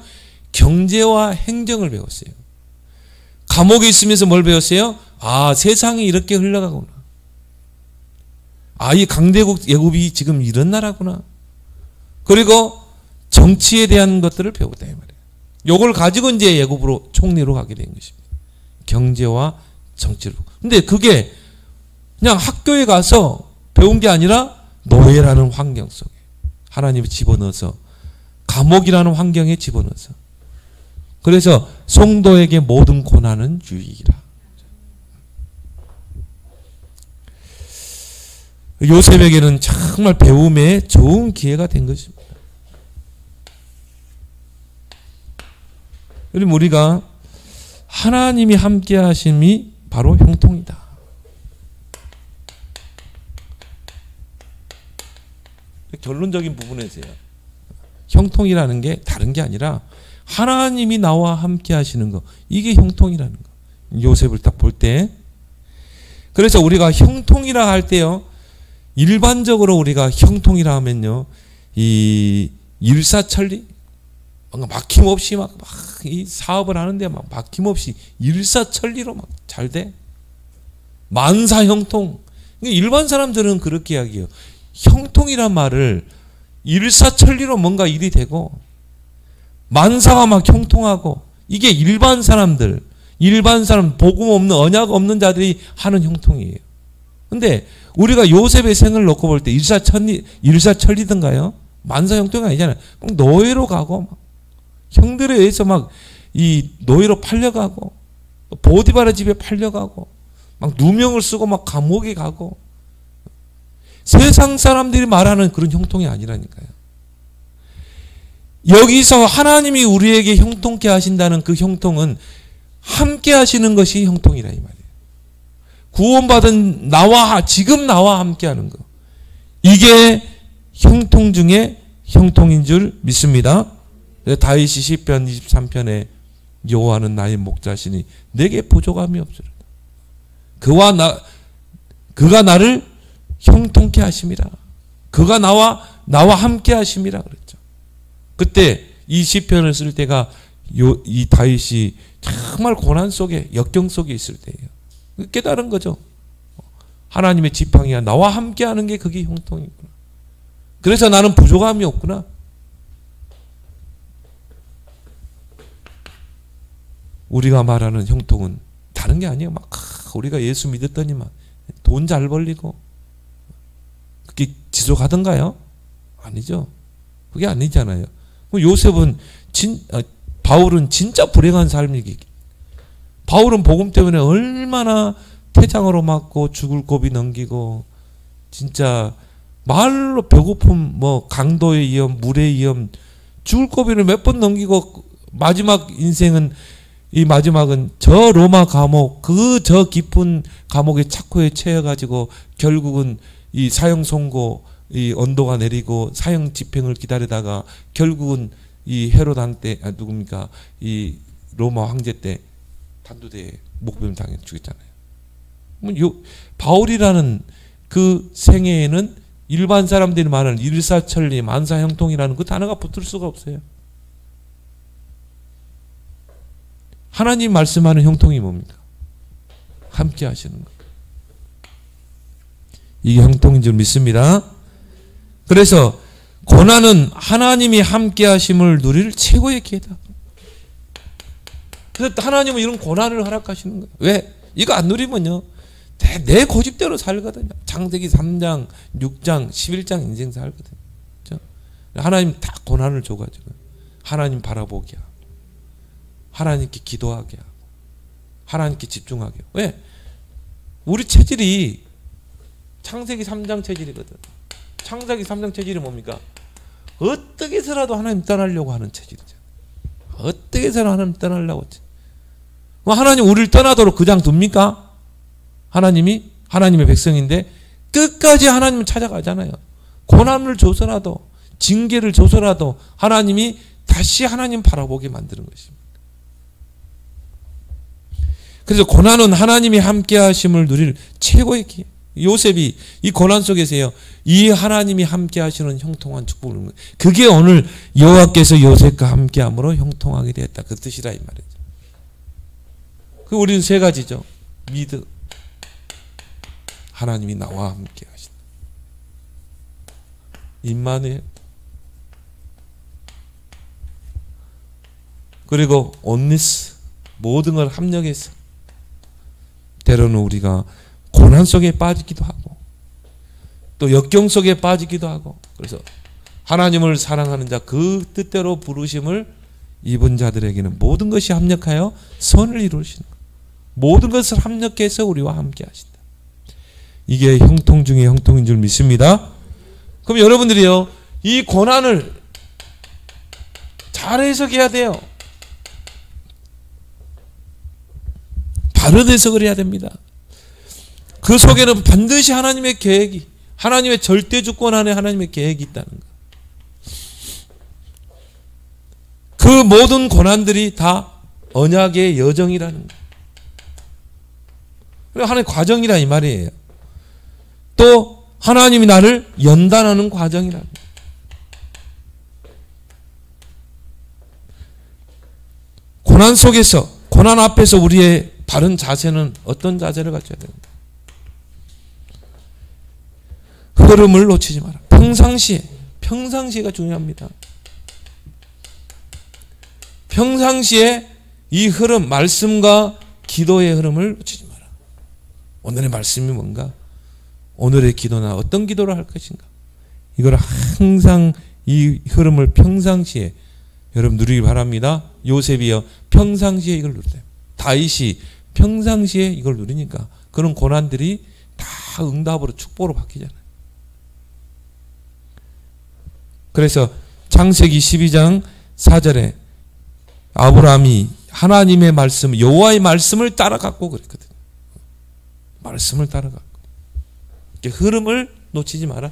경제와 행정을 배웠어요. 감옥에 있으면서 뭘 배웠어요? 아, 세상이 이렇게 흘러가구나. 아, 이 강대국 애굽이 지금 이런 나라구나. 그리고 정치에 대한 것들을 배우다 이 말이에요. 요걸 가지고 이제 애굽으로 총리로 가게 된 것입니다. 경제와 정치로. 근데 그게 그냥 학교에 가서 배운 게 아니라 노예라는 환경 속에 하나님이 집어넣어서, 감옥이라는 환경에 집어넣어서. 그래서 성도에게 모든 고난은 유익이라. 요셉에게는 정말 배움의 좋은 기회가 된 것입니다. 그럼 우리가 하나님이 함께 하심이 바로 형통이다. 결론적인 부분에서요, 형통이라는 게 다른 게 아니라 하나님이 나와 함께 하시는 거, 이게 형통이라는 거. 요셉을 딱 볼 때. 그래서 우리가 형통이라 할 때요, 일반적으로 우리가 형통이라 하면요, 이 일사천리, 뭔가 막힘없이 막 이 사업을 하는데 막 막힘없이 일사천리로 막 잘 돼. 만사형통. 일반 사람들은 그렇게 이야기해요. 형통이란 말을 일사천리로 뭔가 일이 되고, 만사가 막 형통하고, 이게 일반 사람, 복음 없는, 언약 없는 자들이 하는 형통이에요. 근데 우리가 요셉의 생을 놓고 볼 때 일사천리든가요? 만사형통이 아니잖아요. 막 노예로 가고, 막 형들에 의해서 막 이 노예로 팔려가고, 보디바라 집에 팔려가고, 막 누명을 쓰고 막 감옥에 가고, 세상 사람들이 말하는 그런 형통이 아니라니까요. 여기서 하나님이 우리에게 형통케 하신다는 그 형통은 함께 하시는 것이 형통이라 이 말이에요. 구원받은 지금 나와 함께 하는 거. 이게 형통 중에 형통인 줄 믿습니다. 다윗이 시편 23편에 여호와는 나의 목자시니 내게 부족함이 없으리라. 그가 나를 형통케 하심이라. 그가 나와 함께 하심이라 그랬죠. 그때 이 시편을 쓸 때가 이 다윗이 정말 고난 속에, 역경 속에 있을 때예요. 깨달은 거죠. 하나님의 지팡이가 나와 함께 하는 게 그게 형통이구나. 그래서 나는 부족함이 없구나. 우리가 말하는 형통은 다른 게 아니에요. 막 우리가 예수 믿었더니만 돈 잘 벌리고 그게 지속하던가요? 아니죠. 그게 아니잖아요. 요셉은 바울은 진짜 불행한 삶이기. 바울은 복음 때문에 얼마나 태장으로 맞고 죽을 고비 넘기고, 진짜 말로 배고픔, 강도의 위험, 물의 위험, 죽을 고비를 몇 번 넘기고, 마지막은 저 로마 감옥, 저 깊은 감옥의 착고에 채여가지고 결국은 이 사형 선고, 이 언도가 내리고 사형 집행을 기다리다가 결국은 이 헤롯 때, 누굽니까? 이 로마 황제 때 단두대에 목베임 당해 죽였잖아요. 바울이라는 그 생애에는 일반 사람들이 말하는 일사천리, 만사형통이라는 그 단어가 붙을 수가 없어요. 하나님 말씀하는 형통이 뭡니까? 함께 하시는 것. 이게 형통인 줄 믿습니다. 그래서 고난은 하나님이 함께 하심을 누릴 최고의 기회다. 그래서 하나님은 이런 고난을 허락하시는 거예요. 왜? 이거 안 누리면요, 내 고집대로 살거든요. 창세기 3장, 6장, 11장 인생 살거든요. 그렇죠? 하나님 다 고난을 줘가지고 하나님 바라보게 하고 하나님께 기도하게 하고 하나님께 집중하게 하고. 왜? 우리 체질이 창세기 3장 체질이거든. 창세기 3장 체질이 뭡니까? 어떻게 해서라도 하나님 떠나려고 하는 체질이죠. 어떻게 해서라도 하나님 떠나려고. 하나님 우리를 떠나도록 그냥 둡니까? 하나님이 하나님의 백성인데 끝까지 하나님을 찾아가잖아요. 고난을 줘서라도 징계를 줘서라도 하나님이 다시 하나님 바라보게 만드는 것입니다. 그래서 고난은 하나님이 함께 하심을 누릴 최고의 기회. 요셉이 이 고난 속에서요, 이 하나님이 함께 하시는 형통한 축복을 누리는 거예요. 그게 오늘 여호와께서 요셉과 함께 함으로 형통하게 되었다. 그 뜻이라 이 말이죠. 그 우리는 세 가지죠. 믿음. 하나님이 나와 함께 하신다. 임마누엘. 그리고 온니스. 모든 걸 합력해서 때로는 우리가 고난 속에 빠지기도 하고 또 역경 속에 빠지기도 하고, 그래서 하나님을 사랑하는 자, 그 뜻대로 부르심을 입은 자들에게는 모든 것이 합력하여 선을 이루시는 것. 모든 것을 합력해서 우리와 함께 하신다. 이게 형통 중에 형통인 줄 믿습니다. 그럼 여러분들이요, 이 고난을 잘 해석해야 돼요. 바른 해석을 해야 됩니다. 그 속에는 반드시 하나님의 계획이, 하나님의 절대 주권 안에 하나님의 계획이 있다는 것. 그 모든 고난들이 다 언약의 여정이라는 것. 하나님의 과정이라 이 말이에요. 또 하나님이 나를 연단하는 과정이라는 것. 고난 속에서, 고난 앞에서 우리의 바른 자세는 어떤 자세를 갖춰야 됩니다. 흐름을 놓치지 마라. 평상시가 중요합니다. 평상시에 이 흐름, 말씀과 기도의 흐름을 놓치지 마라. 오늘의 말씀이 뭔가? 오늘의 기도나 어떤 기도를 할 것인가? 이걸 항상 이 흐름을 평상시에 여러분 누리기 바랍니다. 요셉이요, 평상시에 이걸 누려요. 다윗이 평상시에 이걸 누리니까 그런 고난들이 다 응답으로 축복으로 바뀌잖아요. 그래서 창세기 12장 4절에 아브라함이 하나님의 말씀, 여호와의 말씀을 따라갔고 그랬거든요. 말씀을 따라갔고. 흐름을 놓치지 마라.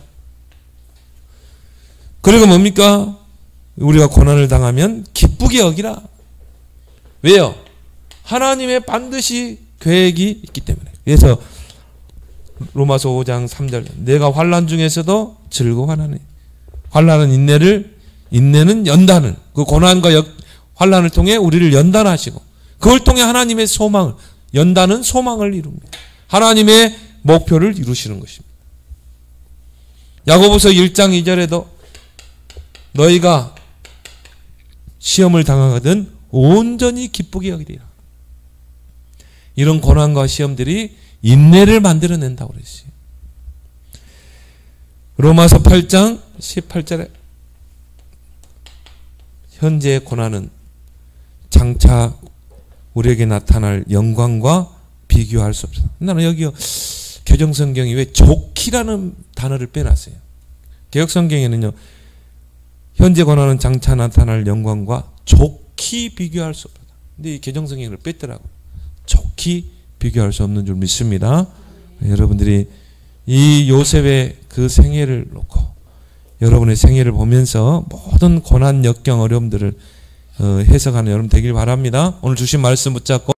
그리고 뭡니까? 우리가 고난을 당하면 기쁘게 여기라. 왜요? 하나님의 반드시 계획이 있기 때문에. 그래서 로마서 5장 3절, 내가 환난 중에서도 즐거워하나니. 환난은 인내는 연단을, 그 고난과 환난을 통해 우리를 연단하시고, 그걸 통해 하나님의 소망을, 연단은 소망을 이룹니다. 하나님의 목표를 이루시는 것입니다. 야고보서 1장 2절에도 너희가 시험을 당하거든 온전히 기쁘게 여기리라. 이런 고난과 시험들이 인내를 만들어낸다고 그랬어요. 로마서 8장 18절에 현재의 고난은 장차 우리에게 나타날 영광과 비교할 수 없어. 나는 여기요, 개정성경이 왜 좋기라는 단어를 빼놨어요. 개혁성경에는요, 현재 고난은 장차 나타날 영광과 좋기 비교할 수 없다. 근데 이 개정성경을 뺐더라고요. 좋기 비교할 수 없는 줄 믿습니다. 여러분들이 이 요셉의 그 생애를 놓고 여러분의 생애를 보면서 모든 고난, 역경, 어려움들을 해석하는 여러분 되길 바랍니다. 오늘 주신 말씀 붙잡고